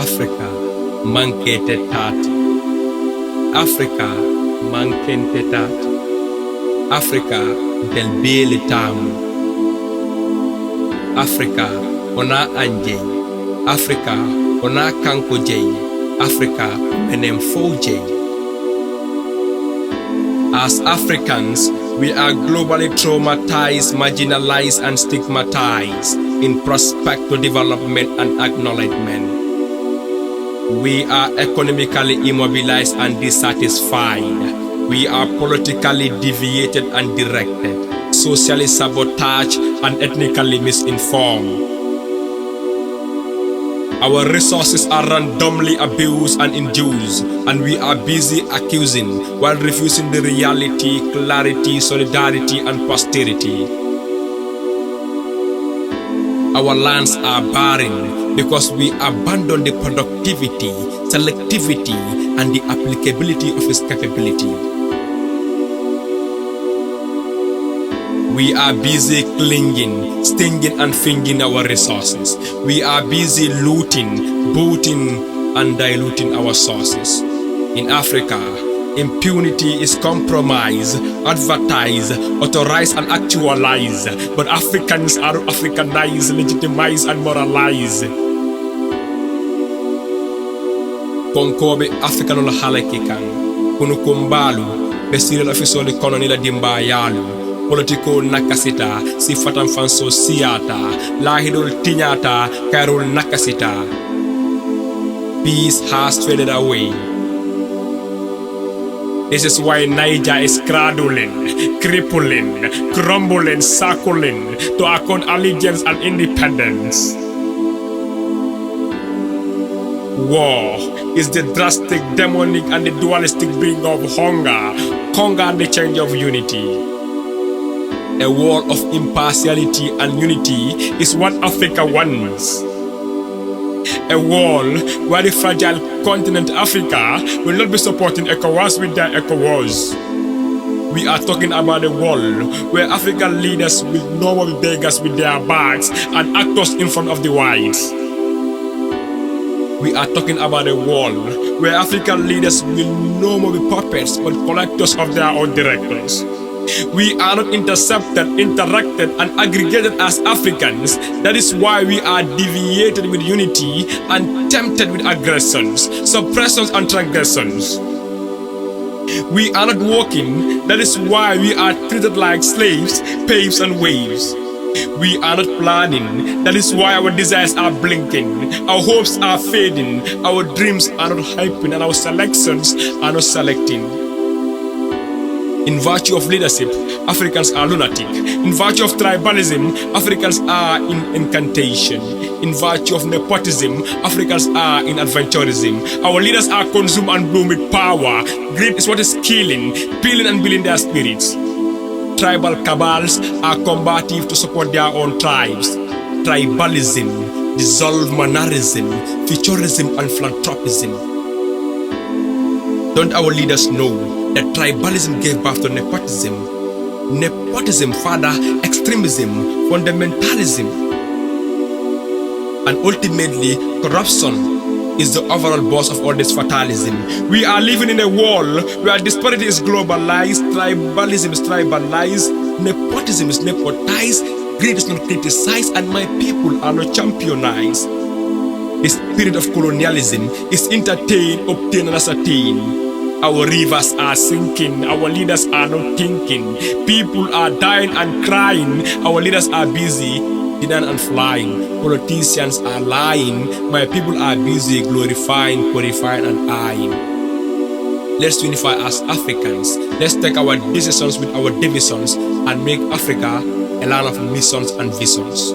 Africa mankete tati. Africa mankente tati. Africa del bele tamu. Africa ona anje. Africa ona kanko jay. Africa menem fo jay. As Africans, we are globally traumatized, marginalized, and stigmatized in prospect to development and acknowledgement. We are economically immobilized and dissatisfied. We are politically deviated and directed, socially sabotaged, and ethnically misinformed. Our resources are randomly abused and induced, and we are busy accusing while refusing the reality, clarity, solidarity, and posterity. Our lands are barren because we abandon the productivity, selectivity, and the applicability of its capability. We are busy clinging, stinging, and fingering our resources. We are busy looting, booting, and diluting our sources. In Africa, impunity is compromised, advertised, authorized, and actualized. But Africans are Africanized, legitimized, and moralized. Konkobe Africanul halekikan, kunukumbalu, besiril ofisoli kononila dimba yalu. Politiko nakasita, sifatan fanso siata, lahidul tinyata, karul nakasita. Peace has faded away. This is why Niger is cradling, crippling, crumbling, circling to accord allegiance and independence. War is the drastic, demonic, and the dualistic bring of hunger and the change of unity. A wall of impartiality and unity is what Africa wants. A wall where the fragile continent Africa will not be supporting ECOWAS with their ECOWAS. We are talking about a wall where African leaders will no more be beggars with their bags and actors in front of the whites. We are talking about a wall where African leaders will no more be puppets but collectors of their own directors. We are not intercepted, interacted, and aggregated as Africans. That is why we are deviated with unity and tempted with aggressions, suppressions, and transgressions. We are not walking. That is why we are treated like slaves, paves, and waves. We are not planning. That is why our desires are blinking, our hopes are fading, our dreams are not hyping, and our selections are not selecting. In virtue of leadership, Africans are lunatic. In virtue of tribalism, Africans are in incantation. In virtue of nepotism, Africans are in adventurism. Our leaders are consumed and bloom with power. Greed is what is killing, peeling and building their spirits. Tribal cabals are combative to support their own tribes. Tribalism, dissolve mannerism, futurism, and philanthropism. Don't our leaders know that tribalism gave birth to nepotism? Nepotism father extremism, fundamentalism, and ultimately corruption is the overall boss of all this fatalism. We are living in a world where disparity is globalized, tribalism is tribalized, nepotism is nepotized, greed is not criticized, and my people are not championized. The spirit of colonialism is entertained, obtained, and ascertained. Our rivers are sinking, our leaders are not thinking. People are dying and crying, our leaders are busy denying and flying. Politicians are lying, my people are busy glorifying, purifying, and eyeing. Let's unify as Africans. Let's take our decisions with our divisions and make Africa a land of missions and visions.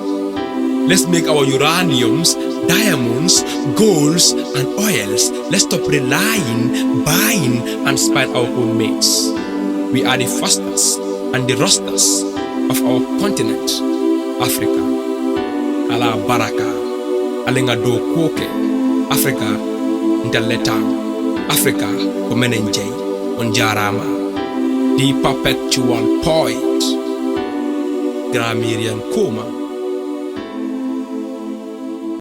Let's make our uraniums, diamonds, golds, and oils. Let's stop relying, buying, and spite our own mates. We are the fastest and the rosters of our continent, Africa. Ala baraka, alenga do koke, Africa, ndeletang, Africa, komenenjay, onjarama, the perpetual poet, Gramirian Kuma.